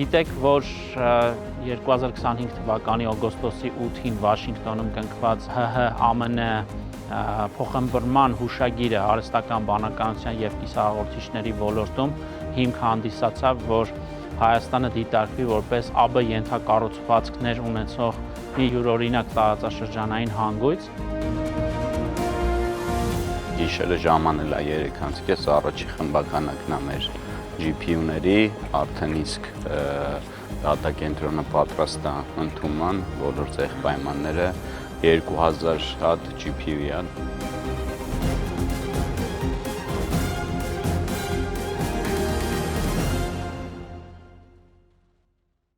Գիտեք, որ 2025 թվականի օգոստոսի 8-ին Վաշինգտոնում կնքված ՀՀ-ԱՄՆ փոխըմբռնման հուշագիրը արհեստական բանականության և կիսահաղորդիչների ոլորտում հիմք հանդիսացավ, որ Հայաստանը դիտարկվի որպես ԱԲ ենթակառուցվածքներ ունեցող մի յուրօրինակ տարածաշրջանային հանգույց։ Գիշերը ժամանել է 3:30, առաջի խմբականակն է մեր GPU-ների, արդեն իսկ դատակենտրոնը պատրաստ է ընդունման, բոլոր ցեղ պայմանները 2000 հատ GPU-ի է։